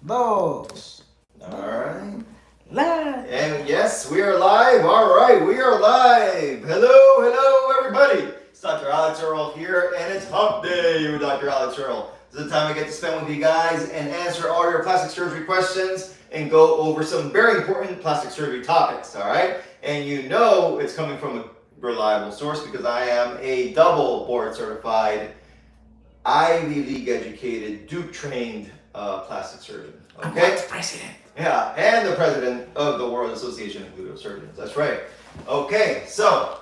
dos. Alright. Live. And yes, we are live. Alright, we are live. Hello, everybody. It's Dr. Alex Earl here, and it's Hump Day with Dr. Alex Earl. This is the time I get to spend with you guys and answer all your plastic surgery questions and go over some very important plastic surgery topics, alright? And you know it's coming from a reliable source because I am a double board certified, Ivy League educated, Duke trained plastic surgeon. Okay? What's president? Yeah, and the president of the World Association of Gluteal Surgeons. That's right. Okay, so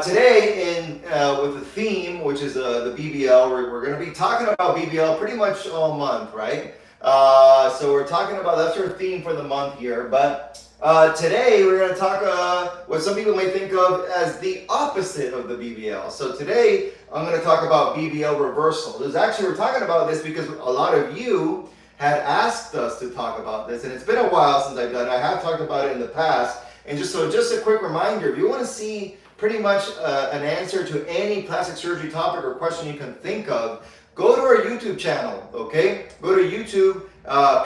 today with the theme, which is the BBL, we're going to be talking about BBL pretty much all month, right? So we're talking about, that's our theme for the month here, but today we're going to talk what some people may think of as the opposite of the BBL. So today I'm going to talk about BBL reversal. We're talking about this because a lot of you had asked us to talk about this, and it's been a while since I've done it. I have talked about it in the past, and just a quick reminder, if you want to see pretty much an answer to any plastic surgery topic or question you can think of, go to our YouTube channel, okay? Go to YouTube,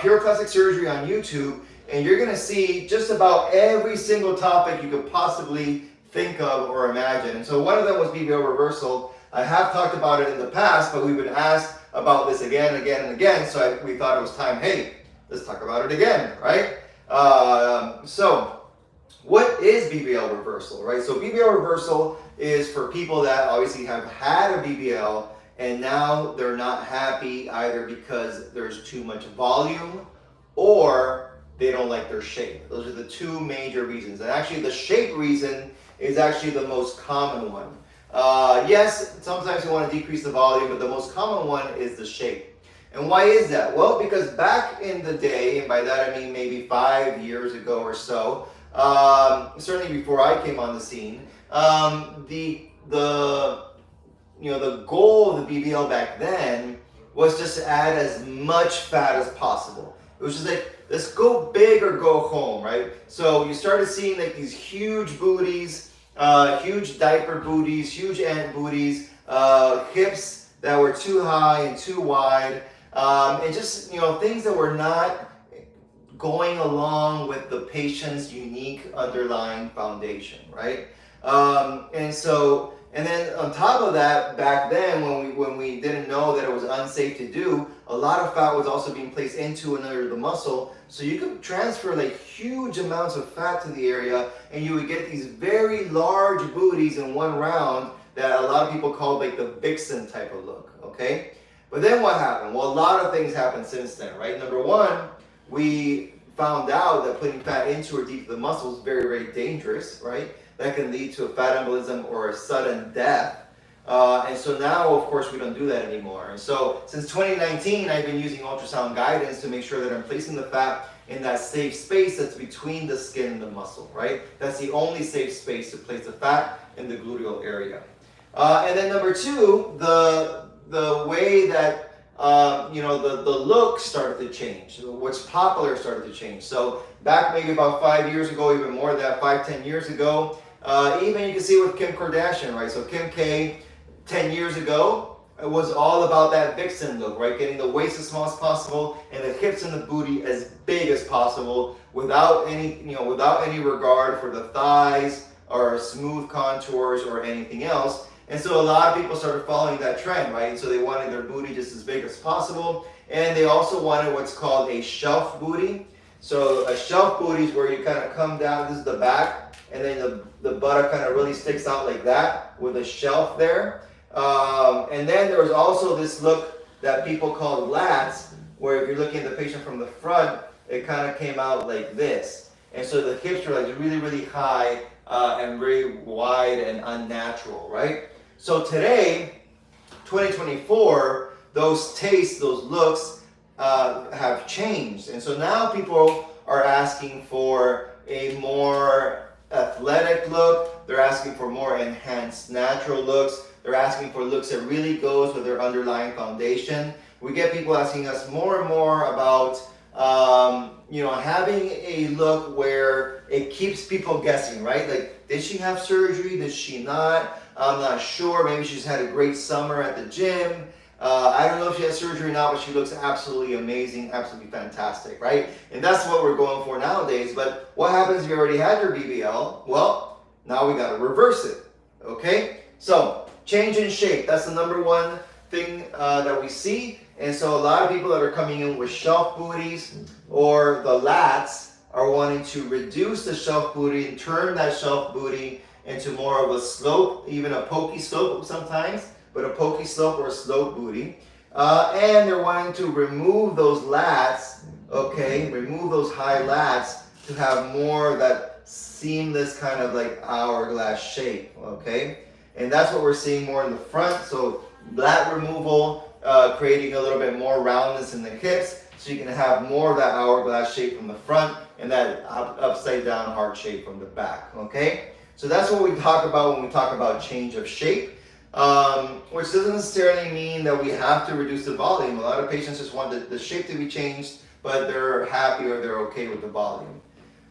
Pure Plastic Surgery on YouTube, and you're going to see just about every single topic you could possibly think of or imagine. And so one of them was BBL reversal. I have talked about it in the past, but we've been asked about this again and again and again, so we thought it was time, hey, let's talk about it again, right? So what is BBL reversal, right? So BBL reversal is for people that obviously have had a BBL and now they're not happy either because there's too much volume or they don't like their shape. Those are the two major reasons. And actually the shape reason is actually the most common one. Yes, sometimes you want to decrease the volume, but the most common one is the shape. And why is that? Well, because back in the day, and by that I mean maybe 5 years ago or so, certainly before I came on the scene, the goal of the BBL back then was just to add as much fat as possible. It was just like, let's go big or go home, right? So you started seeing like these huge booties, huge diaper booties, huge ant booties, hips that were too high and too wide, and just things that were not going along with the patient's unique underlying foundation, right? And then on top of that, back then when we didn't know that it was unsafe to do, a lot of fat was also being placed into and under the muscle, so you could transfer like huge amounts of fat to the area, and you would get these very large booties in one round that a lot of people call like the vixen type of look, okay? But then what happened? Well, a lot of things happened since then, right? Number one, we found out that putting fat into or deep to the muscle is very, very dangerous, right? That can lead to a fat embolism or a sudden death. And so now, of course, we don't do that anymore. And so since 2019, I've been using ultrasound guidance to make sure that I'm placing the fat in that safe space that's between the skin and the muscle, right? That's the only safe space to place the fat in the gluteal area. And then number two, the way that the look started to change. What's popular started to change. So back maybe about 5 years ago, even more than that, 5-10 years ago, even you can see with Kim Kardashian, right? So Kim K, 10 years ago, it was all about that vixen look, right? Getting the waist as small as possible and the hips and the booty as big as possible without any regard for the thighs or smooth contours or anything else. And so a lot of people started following that trend, right? And so they wanted their booty just as big as possible. And they also wanted what's called a shelf booty. So a shelf booty is where you kind of come down, this is the back, and then the buttock kind of really sticks out like that with a shelf there. And then there was also this look that people called lats, where if you're looking at the patient from the front, it kind of came out like this. And so the hips are like really, really high and very wide and unnatural, right? So today, 2024, those tastes, those looks have changed. And so now people are asking for a more athletic look. They're asking for more enhanced natural looks. They're asking for looks that really goes with their underlying foundation. We get people asking us more and more about having a look where it keeps people guessing, right? Like, did she have surgery? Did she not? I'm not sure. Maybe she's had a great summer at the gym. I don't know if she has surgery or not, but she looks absolutely amazing, absolutely fantastic, right? And that's what we're going for nowadays. But what happens if you already had your BBL? Well, now we got to reverse it, okay? So change in shape, that's the number one thing that we see. And so a lot of people that are coming in with shelf booties or the lats are wanting to reduce the shelf booty and turn that shelf booty into more of a slope, even a pokey slope sometimes, but a pokey slope or a slope booty. And they're wanting to remove those lats, okay, remove those high lats to have more of that seamless kind of like hourglass shape, okay? And that's what we're seeing more in the front. So lat removal, creating a little bit more roundness in the hips, so you can have more of that hourglass shape from the front and that upside down heart shape from the back, okay? So that's what we talk about when we talk about change of shape, which doesn't necessarily mean that we have to reduce the volume. A lot of patients just want the shape to be changed, but they're happy or they're okay with the volume.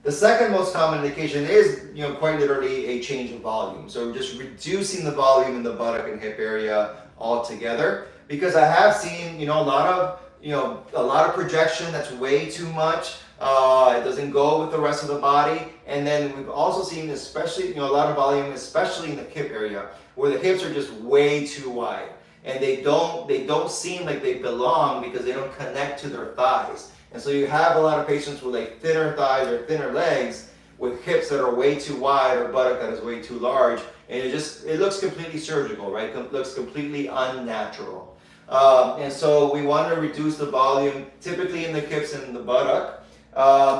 The second most common indication is, quite literally a change of volume. So just reducing the volume in the buttock and hip area altogether. Because I have seen, a lot of projection that's way too much. It doesn't go with the rest of the body. And then we've also seen, especially, a lot of volume, especially in the hip area, where the hips are just way too wide. And they don't seem like they belong because they don't connect to their thighs. And so you have a lot of patients with like thinner thighs or thinner legs with hips that are way too wide or buttock that is way too large. And it looks completely surgical, right? It looks completely unnatural. And so we want to reduce the volume typically in the hips and the buttock.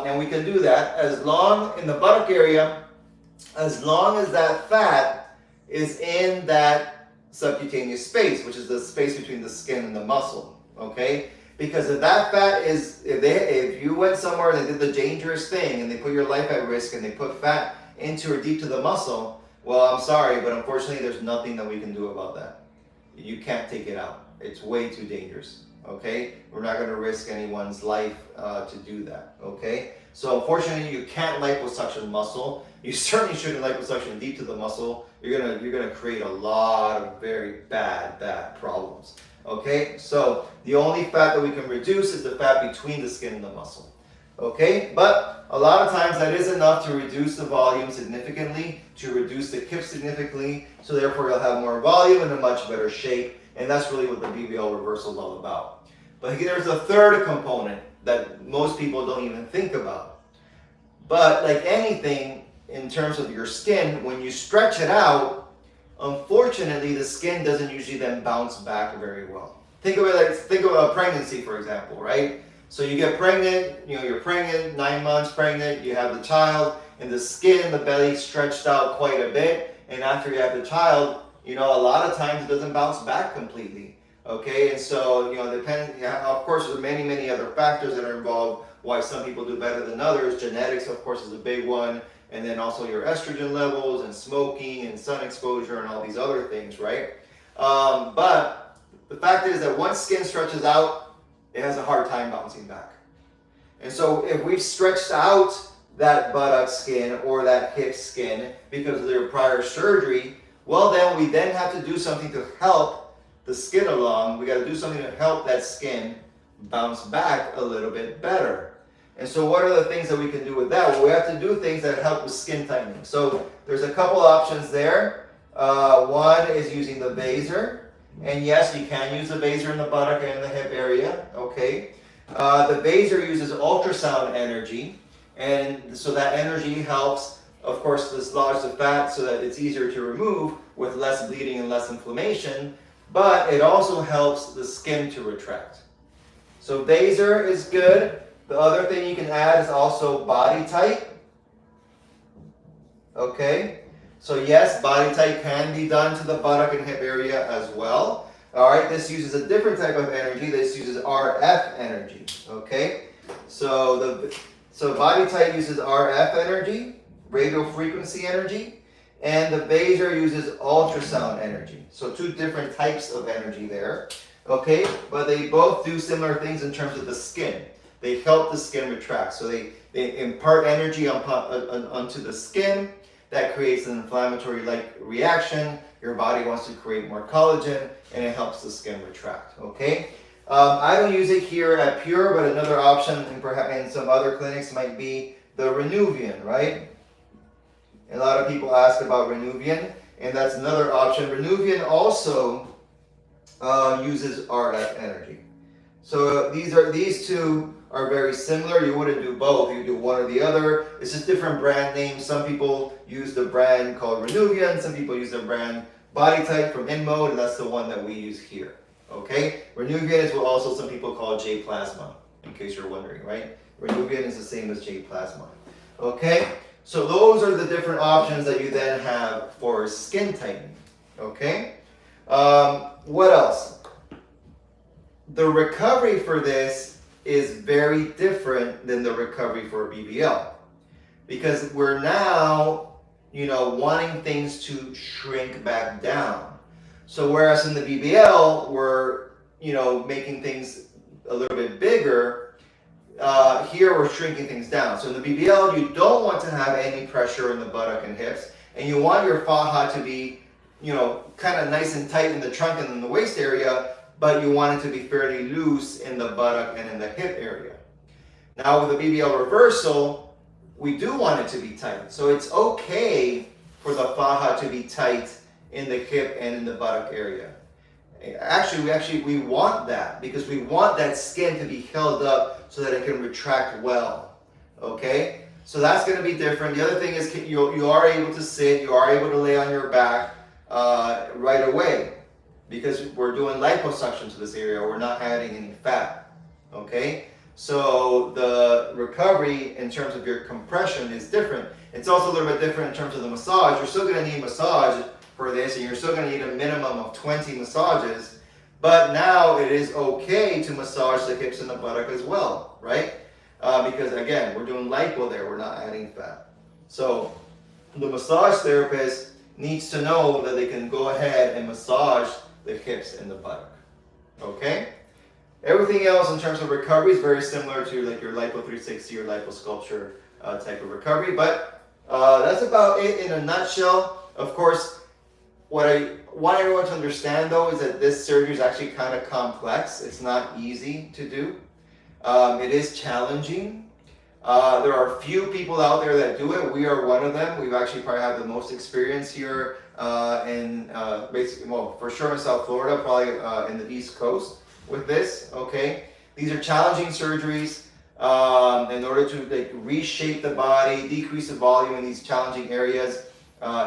And we can do that in the buttock area, as long as that fat is in that subcutaneous space, which is the space between the skin and the muscle, okay? Because if that fat if you went somewhere and they did the dangerous thing and they put your life at risk and they put fat into or deep to the muscle, well, I'm sorry, but unfortunately there's nothing that we can do about that. You can't take it out. It's way too dangerous, okay? We're not going to risk anyone's life to do that, okay? So unfortunately, you can't liposuction muscle. You certainly shouldn't liposuction deep to the muscle. You're gonna create a lot of very bad problems, okay? So the only fat that we can reduce is the fat between the skin and the muscle, okay? But a lot of times that is enough to reduce the volume significantly, to reduce the hip significantly, so therefore you'll have more volume and a much better shape. And that's really what the BBL reversal is all about. But there's a third component that most people don't even think about. But like anything in terms of your skin, when you stretch it out, unfortunately the skin doesn't usually then bounce back very well. Think of a pregnancy, for example, right? So you get pregnant, you're pregnant, 9 months pregnant, you have the child, and the skin in the belly stretched out quite a bit. And after you have the child, a lot of times it doesn't bounce back completely, okay? And so, of course, there's many other factors that are involved, why some people do better than others. Genetics, of course, is a big one, and then also your estrogen levels and smoking and sun exposure and all these other things, right? But the fact is that once skin stretches out, it has a hard time bouncing back. And so if we've stretched out that buttock skin or that hip skin because of their prior surgery, well, then we have to do something to help the skin along. We got to do something to help that skin bounce back a little bit better. And so what are the things that we can do with that? Well, we have to do things that help with skin tightening. So there's a couple options there. One is using the vaser. And yes, you can use the vaser in the buttock and the hip area, okay? The vaser uses ultrasound energy. And so that energy helps, of course, dislodge the fat so that it's easier to remove with less bleeding and less inflammation, but it also helps the skin to retract. So vaser is good. The other thing you can add is also body tight. Okay, so yes, body tight can be done to the buttock and hip area as well. All right, this uses a different type of energy. This uses RF energy, okay? So body tight uses RF energy, radio frequency energy, and the vaser uses ultrasound energy. So two different types of energy there, okay? But they both do similar things in terms of the skin. They help the skin retract. So they impart energy onto the skin, that creates an inflammatory-like reaction. Your body wants to create more collagen, and it helps the skin retract, okay? I don't use it here at Pure, but another option, and perhaps in some other clinics, might be the Renuvian, right? A lot of people ask about Renuvian, and that's another option. Renuvian also uses RF energy. So these two are very similar. You wouldn't do both, you do one or the other. It's just different brand names. Some people use the brand called Renuvian, some people use the brand Body Type from InMode, and that's the one that we use here. Okay? Renuvian is what also some people call J Plasma, in case you're wondering, right? Renuvian is the same as J Plasma. Okay? So those are the different options that you then have for skin tightening. Okay? What else? The recovery for this is very different than the recovery for BBL. Because we're now, wanting things to shrink back down. So whereas in the BBL, we're, making things a little bit bigger, here we're shrinking things down. So in the BBL, you don't want to have any pressure in the buttock and hips, and you want your faja to be, kind of nice and tight in the trunk and in the waist area, but you want it to be fairly loose in the buttock and in the hip area. Now with the BBL Reversal, we do want it to be tight. So it's okay for the faja to be tight in the hip and in the buttock area. Actually, we want that because we want that skin to be held up so that it can retract well. Okay? So that's going to be different. The other thing is you are able to sit, you are able to lay on your back right away because we're doing liposuction to this area. We're not adding any fat. Okay? So the recovery in terms of your compression is different. It's also a little bit different in terms of the massage. You're still going to need massage for this, and you're still going to need a minimum of 20 massages, but now it is okay to massage the hips and the buttock as well, right? Because again, we're doing lipo there, we're not adding fat. So the massage therapist needs to know that they can go ahead and massage the hips and the buttock, okay? Everything else in terms of recovery is very similar to like your lipo 360 or lipo sculpture type of recovery, but that's about it in a nutshell. Of course, what I want everyone to understand though is that this surgery is actually kind of complex. It's not easy to do. It is challenging. There are few people out there that do it. We are one of them. We've actually probably have the most experience here basically, well, for sure in South Florida, probably in the East Coast with this, okay? These are challenging surgeries in order to reshape the body, decrease the volume in these challenging areas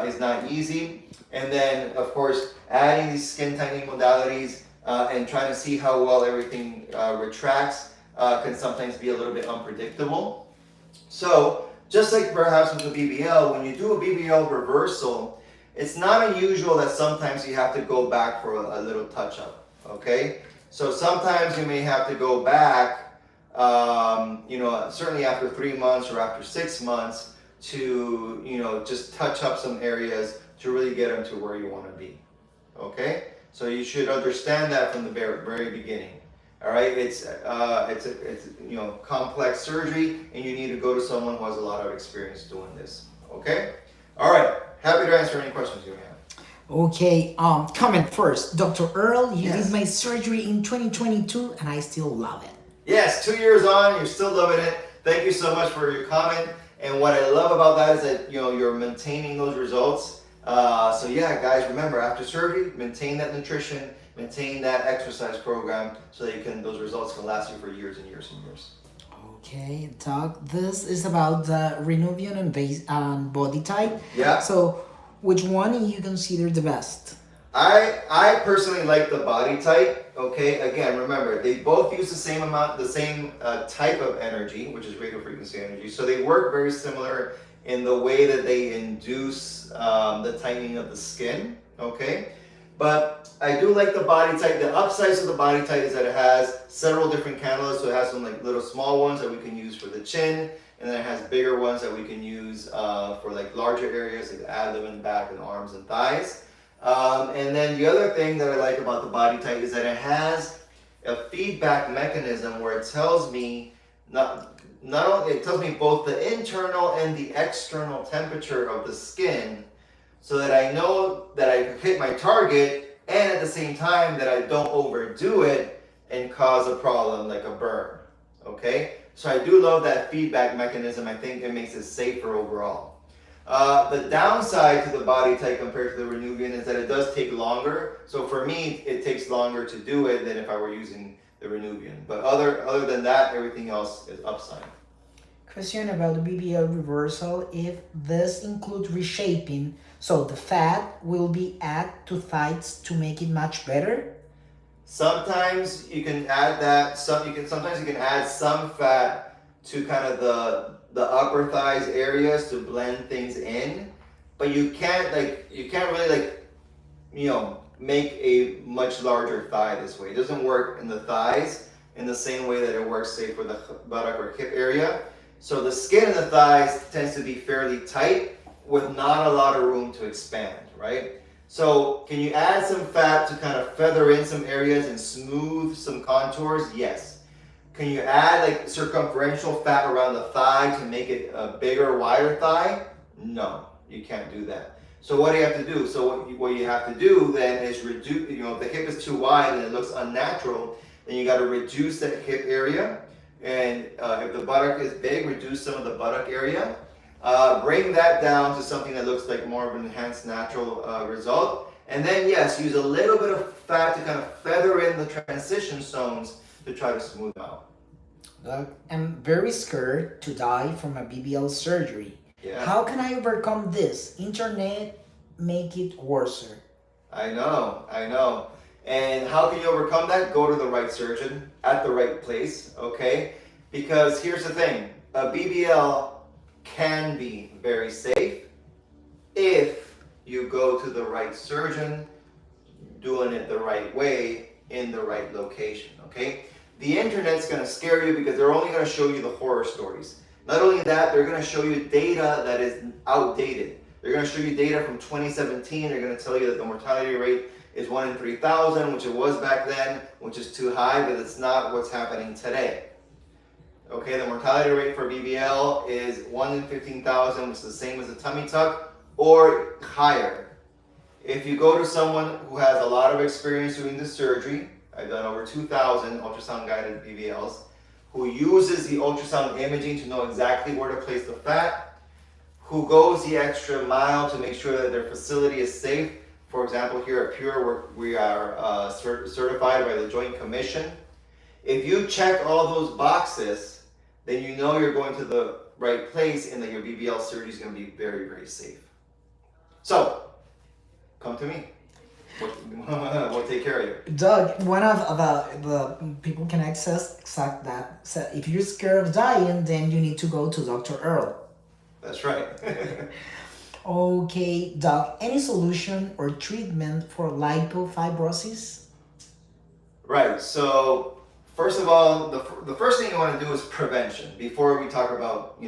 is not easy. And then, of course, adding these skin tightening modalities and trying to see how well everything retracts can sometimes be a little bit unpredictable. So, just like perhaps with the BBL, when you do a BBL reversal, it's not unusual that sometimes you have to go back for a little touch-up, okay? So sometimes you may have to go back, certainly after 3 months or after 6 months to, just touch up some areas to really get them to where you want to be, okay? So you should understand that from the very beginning, all right? It's complex surgery, and you need to go to someone who has a lot of experience doing this, okay? All right, happy to answer any questions you may have. Okay, comment first. Dr. Earl, you Yes. did my surgery in 2022 and I still love it. Yes, 2 years on, you're still loving it. Thank you so much for your comment. And what I love about that is that you're maintaining those results. So yeah, guys, remember after surgery, maintain that nutrition, maintain that exercise program, so that those results can last you for years and years and years. Okay, Doc, this is about the Renuvian and body type. Yeah. So, which one you consider the best? I personally like the body type. Okay, again, remember they both use the same type of energy, which is radio frequency energy. So they work very similar in the way that they induce the tightening of the skin. Okay, but I do like the body type. The upsides of the body type is that it has several different cannulas. So it has some like little small ones that we can use for the chin, and then it has bigger ones that we can use for like larger areas like the abdomen, back, and arms and thighs. And then the other thing that I like about the body type is that it has a feedback mechanism where it tells me Not only it tells me both the internal and the external temperature of the skin, so that I know that I hit my target, and at the same time that I don't overdo it and cause a problem like a burn. Okay, so I do love that feedback mechanism. I think it makes it safer overall. The downside to the body type compared to the Renuvian is that it does take longer. So for me, it takes longer to do it than if I were using the Renuvian. But other than that, everything else is upside. Question about the BBL reversal, if this includes reshaping, so the fat will be added to thighs to make it much better? Sometimes you can add that. Sometimes you can add some fat to kind of the upper thighs areas to blend things in, but you can't really make a much larger thigh this way. It doesn't work in the thighs in the same way that it works, say, for the buttock or hip area. So the skin in the thighs tends to be fairly tight with not a lot of room to expand, right? So can you add some fat to kind of feather in some areas and smooth some contours? Yes. Can you add like circumferential fat around the thigh to make it a bigger, wider thigh? No, you can't do that. So what do you have to do? So what you have to do then is reduce, if the hip is too wide and it looks unnatural, then you got to reduce that hip area. And if the buttock is big, reduce some of the buttock area. Bring that down to something that looks like more of an enhanced natural result. And then yes, use a little bit of fat to kind of feather in the transition zones to try to smooth out. I'm very scared to die from a BBL surgery. Yeah. How can I overcome this? Internet make it worse. I know. And how can you overcome that? Go to the right surgeon at the right place, okay? Because here's the thing, a BBL can be very safe if you go to the right surgeon, doing it the right way, in the right location, okay? The internet's gonna scare you because they're only gonna show you the horror stories. Not only that, they're gonna show you data that is outdated. They're gonna show you data from 2017. They're gonna tell you that the mortality rate is 1 in 3,000, which it was back then, which is too high, but it's not what's happening today. Okay, the mortality rate for BBL is 1 in 15,000, which is the same as a tummy tuck, or higher. If you go to someone who has a lot of experience doing this surgery, I've done over 2,000 ultrasound guided BBLs, who uses the ultrasound imaging to know exactly where to place the fat, who goes the extra mile to make sure that their facility is safe. For example, here at Pure, we are certified by the Joint Commission. If you check all those boxes, then you know you're going to the right place and that your BBL surgery is going to be very, very safe. So, come to me. We'll take care of you. Doug, one of the people can access exact that. So if you're scared of dying, then you need to go to Dr. Earl. That's right. Okay, Doc, any solution or treatment for lipofibrosis? Right, so first of all, the first thing you want to do is prevention before we talk about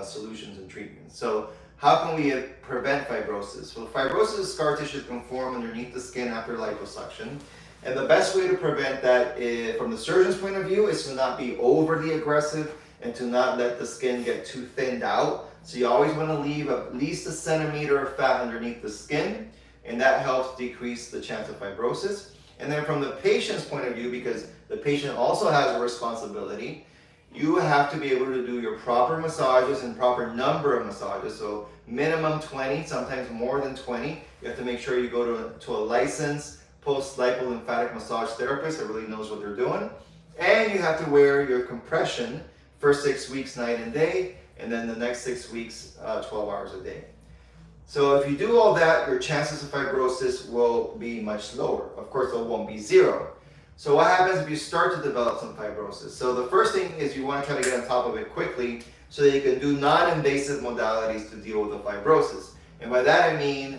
solutions and treatments. So how can we prevent fibrosis? Well, fibrosis is scar tissue that can form underneath the skin after liposuction. And the best way to prevent that from the surgeon's point of view is to not be overly aggressive and to not let the skin get too thinned out. So you always want to leave at least a centimeter of fat underneath the skin, and that helps decrease the chance of fibrosis. And then from the patient's point of view, because the patient also has a responsibility, you have to be able to do your proper massages and proper number of massages. So minimum 20, sometimes more than 20. You have to make sure you go to a licensed post-lipolymphatic massage therapist that really knows what they're doing. And you have to wear your compression for 6 weeks, night and day, and then the next 6 weeks, 12 hours a day. So if you do all that, your chances of fibrosis will be much lower. Of course, it won't be zero. So what happens if you start to develop some fibrosis? So the first thing is you want to try to get on top of it quickly so that you can do non-invasive modalities to deal with the fibrosis. And by that I mean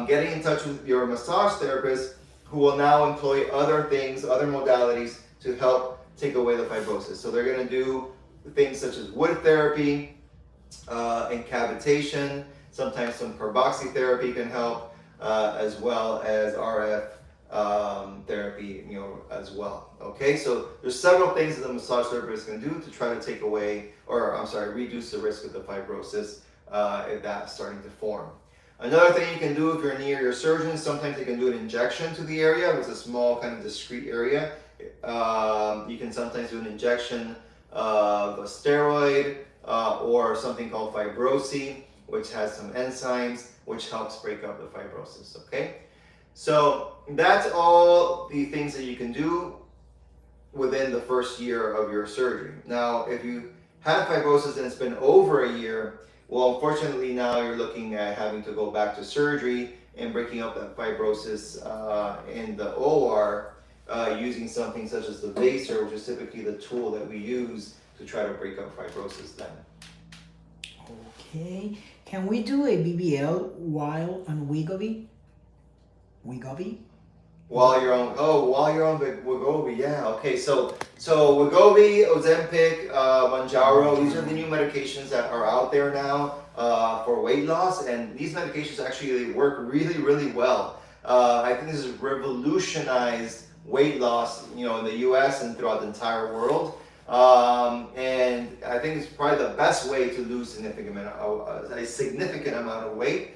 getting in touch with your massage therapist who will now employ other things, other modalities to help take away the fibrosis. So they're going to do things such as wood therapy, and cavitation. Sometimes some carboxy therapy can help, as well as RF therapy, as well. Okay, so there's several things that the massage therapist can do to try to take away, or I'm sorry, reduce the risk of the fibrosis if that's starting to form. Another thing you can do if you're near your surgeon, sometimes they can do an injection to the area. It's a small kind of discrete area. You can sometimes do an injection of a steroid or something called fibrosis, which has some enzymes which helps break up the fibrosis. Okay, so that's all the things that you can do within the first year of your surgery. Now, if you have fibrosis and it's been over a year, well, unfortunately now you're looking at having to go back to surgery and breaking up that fibrosis in the OR using something such as the laser, which is typically the tool that we use to try to break up fibrosis then. Okay. Can we do a BBL while on Wegovy? Wegovy? While you're on Wegovy, yeah, okay. So Wegovy, Ozempic, Mounjaro, these are the new medications that are out there now for weight loss, and these medications actually work really, really well. I think this has revolutionized weight loss, in the U.S. and throughout the entire world. And I think it's probably the best way to lose a significant amount of weight.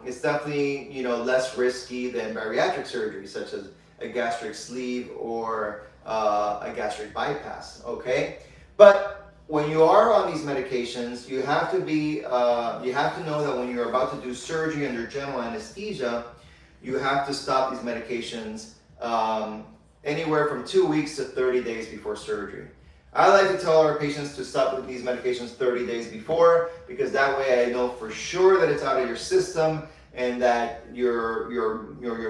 It's definitely less risky than bariatric surgery, such as a gastric sleeve or a gastric bypass. Okay, but when you are on these medications, you have to know that when you're about to do surgery under general anesthesia, you have to stop these medications anywhere from 2 weeks to 30 days before surgery. I like to tell our patients to stop with these medications 30 days before, because that way I know for sure that it's out of your system and that you're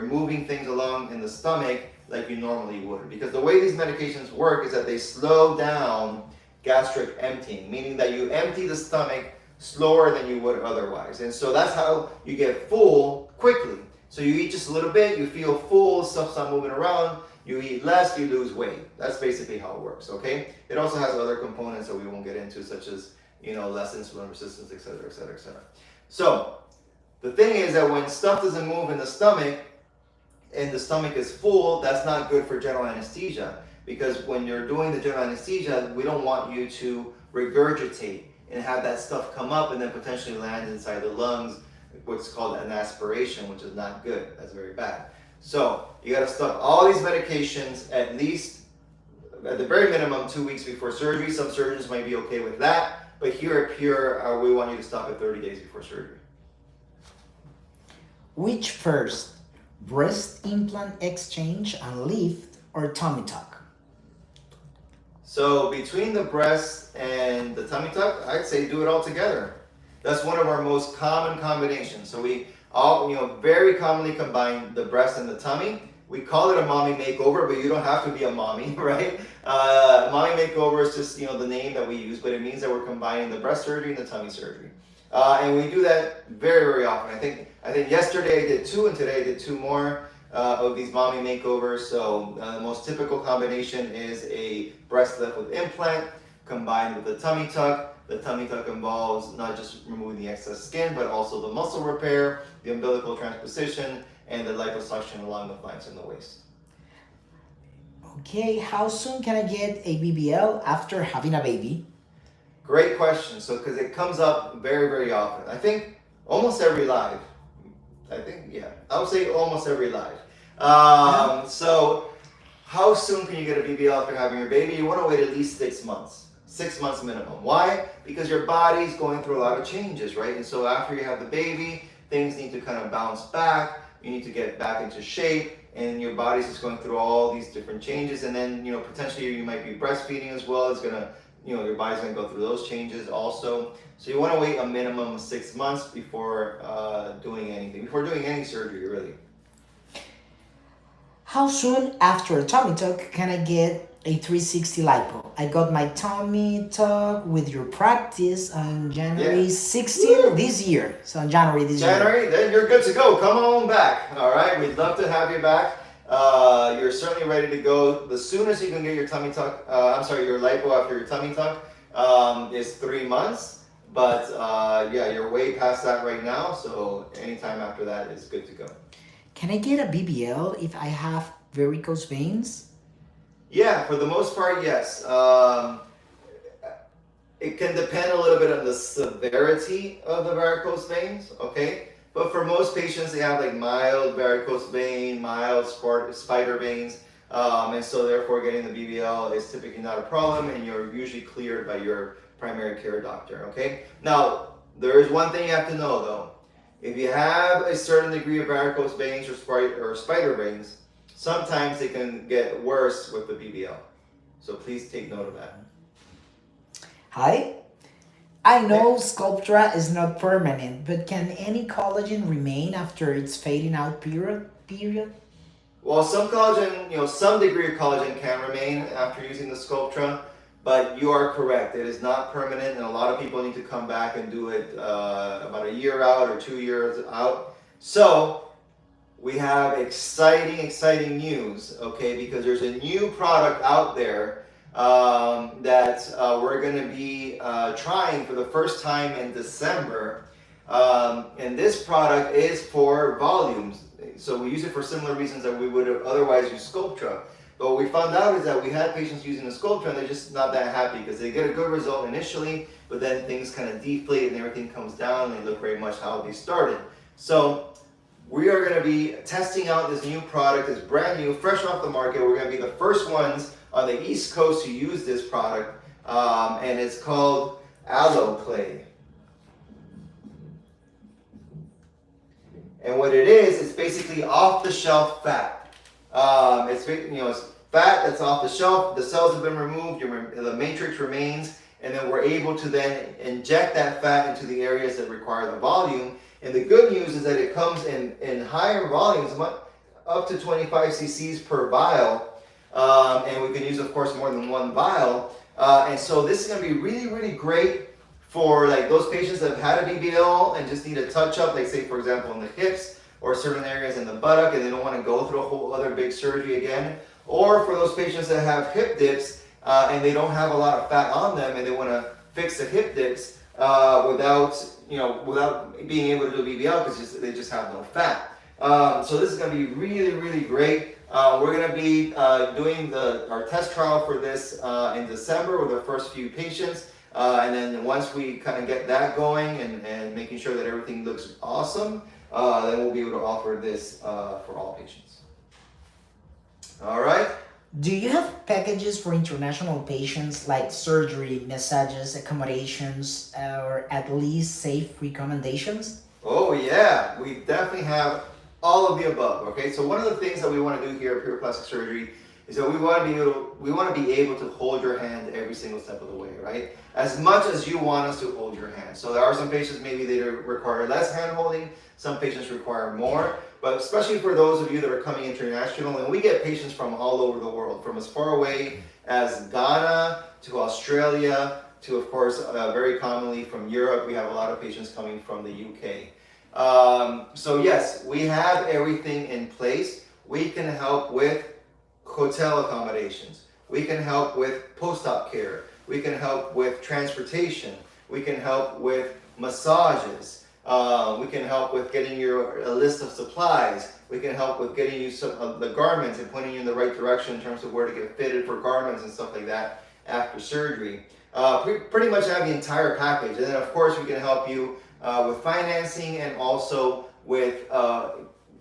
moving things along in the stomach like you normally would. Because the way these medications work is that they slow down gastric emptying, meaning that you empty the stomach slower than you would otherwise. And so that's how you get full quickly. So you eat just a little bit, you feel full, stuff's not moving around. You eat less, you lose weight. That's basically how it works, okay? It also has other components that we won't get into, such as, less insulin resistance, et cetera, et cetera, et cetera. So, the thing is that when stuff doesn't move in the stomach, and the stomach is full, that's not good for general anesthesia. Because when you're doing the general anesthesia, we don't want you to regurgitate and have that stuff come up and then potentially land inside the lungs, what's called an aspiration, which is not good. That's very bad. So you got to stop all these medications at least, at the very minimum, 2 weeks before surgery. Some surgeons might be okay with that, but here at Pure, we want you to stop at 30 days before surgery. Which first, breast implant exchange and lift or tummy tuck? So between the breast and the tummy tuck, I'd say do it all together. That's one of our most common combinations. So we all, very commonly combine the breast and the tummy. We call it a mommy makeover, but you don't have to be a mommy, right? Mommy makeover is just, the name that we use, but it means that we're combining the breast surgery and the tummy surgery. And we do that very, very often. I think yesterday I did 2 and today I did 2 more of these mommy makeovers. So the most typical combination is a breast lift with implant combined with a tummy tuck. The tummy tuck involves not just removing the excess skin, but also the muscle repair, the umbilical transposition, and the liposuction along the flanks and the waist. Okay, how soon can I get a BBL after having a baby? Great question. So, because it comes up very, very often. I think almost every live. I would say almost every live. So, how soon can you get a BBL after having your baby? You want to wait at least 6 months. 6 months minimum. Why? Because your body's going through a lot of changes, right? And so after you have the baby, things need to kind of bounce back. You need to get back into shape, and your body's just going through all these different changes. And then, potentially you might be breastfeeding as well. It's gonna, your body's gonna go through those changes also. So you want to wait a minimum of 6 months before doing any surgery, really. How soon after a tummy tuck can I get a 360 lipo? I got my tummy tuck with your practice on January 16th this year. So on January this year. Then you're good to go. Come on back. All right, we'd love to have you back. You're certainly ready to go. The soonest you can get your tummy tuck, your lipo after your tummy tuck is 3 months. But you're way past that right now. So anytime after that is good to go. Can I get a BBL if I have varicose veins? Yeah, for the most part, yes. It can depend a little bit on the severity of the varicose veins, okay? But for most patients, they have like mild varicose vein, mild spider veins, and so therefore getting the BBL is typically not a problem, and you're usually cleared by your primary care doctor, okay? Now, there is one thing you have to know though. If you have a certain degree of varicose veins or spider veins, sometimes they can get worse with the BBL. So please take note of that. Hi. I know Sculptra is not permanent, but can any collagen remain after its fading out period? Well, some collagen, some degree of collagen can remain after using the Sculptra, but you are correct. It is not permanent, and a lot of people need to come back and do it about a year out or 2 years out. So we have exciting news, okay? Because there's a new product out there that we're going to be trying for the first time in December. And this product is for volumes. So we use it for similar reasons that we would have otherwise used Sculptra. But what we found out is that we had patients using the Sculptra and they're just not that happy because they get a good result initially, but then things kind of deflate and everything comes down and they look very much how they started. So we are going to be testing out this new product. It's brand new, fresh off the market. We're going to be the first ones on the East Coast to use this product, and it's called Aloe Clay. And what it is, it's basically off-the-shelf fat. It's fat that's off the shelf. The cells have been removed. The matrix remains, and then we're able to then inject that fat into the areas that require the volume. And the good news is that it comes in higher volumes, up to 25 cc's per vial. And we can use, of course, more than one vial. And so this is going to be really great for like those patients that have had a BBL and just need a touch-up, like say, for example, in the hips or certain areas in the buttock, and they don't want to go through a whole other big surgery again. Or for those patients that have hip dips and they don't have a lot of fat on them and they want to fix the hip dips without being able to do BBL because they just have no fat. So this is going to be really great. We're going to be doing our test trial for this in December with our first few patients. And then once we kind of get that going and making sure that everything looks awesome, then we'll be able to offer this for all patients. All right. Do you have packages for international patients like surgery, massages, accommodations, or at least safe recommendations? Oh yeah, we definitely have all of the above. Okay, so one of the things that we want to do here at Pure Plastic Surgery is that we want to be able to hold your hand every single step of the way, right? As much as you want us to hold your hand. So there are some patients maybe they require less hand holding, some patients require more, but especially for those of you that are coming international, and we get patients from all over the world, from as far away as Ghana to Australia to, of course, very commonly from Europe. We have a lot of patients coming from the UK. So yes, we have everything in place. We can help with hotel accommodations. We can help with post-op care. We can help with transportation. We can help with massages. We can help with getting you a list of supplies. We can help with getting you some of the garments and pointing you in the right direction in terms of where to get fitted for garments and stuff like that after surgery. Pretty much have the entire package. And then of course we can help you with financing and also with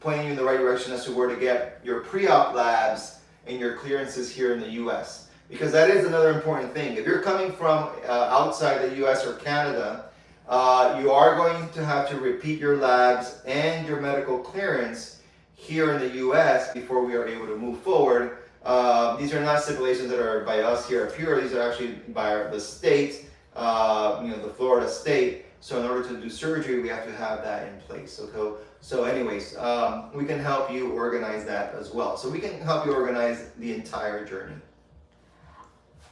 pointing you in the right direction as to where to get your pre-op labs and your clearances here in the US. Because that is another important thing. If you're coming from outside the US or Canada, you are going to have to repeat your labs and your medical clearance here in the US before we are able to move forward. These are not stipulations that are by us here at Pure. These are actually by the state, the Florida state. So in order to do surgery, we have to have that in place. So anyways, we can help you organize that as well. So we can help you organize the entire journey.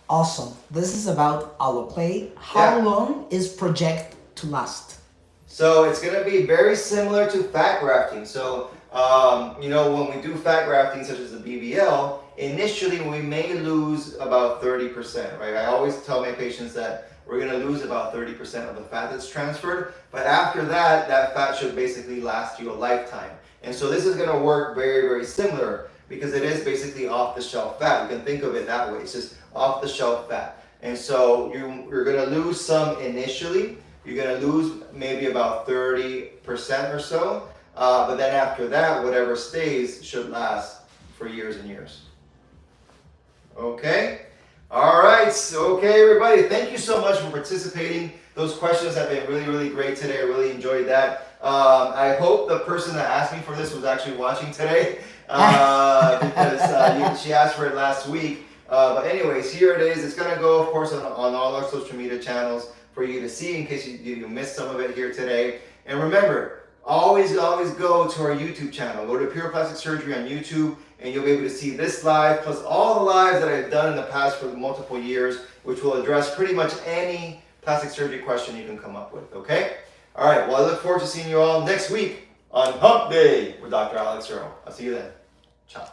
Awesome. This is about Aloe Clay. How long is project to last? So it's going to be very similar to fat grafting. So, when we do fat grafting, such as the BBL, initially we may lose about 30%, right? I always tell my patients that we're going to lose about 30% of the fat that's transferred. But after that, that fat should basically last you a lifetime. And so this is going to work very, very similar because it is basically off-the-shelf fat. You can think of it that way. It's just off-the-shelf fat. And so you're going to lose some initially. You're going to lose maybe about 30% or so. But then after that, whatever stays should last for years and years. Okay? All right. Okay, everybody. Thank you so much for participating. Those questions have been really, really great today. I really enjoyed that. I hope the person that asked me for this was actually watching today because she asked for it last week. But anyways, here it is. It's going to go, of course, on all our social media channels for you to see in case you missed some of it here today. And remember, always go to our YouTube channel. Go to Pure Plastic Surgery on YouTube, and you'll be able to see this live, plus all the lives that I've done in the past for multiple years, which will address pretty much any plastic surgery question you can come up with, okay? All right, well, I look forward to seeing you all next week on Hump Day with Dr. Alex Earl. I'll see you then. Ciao.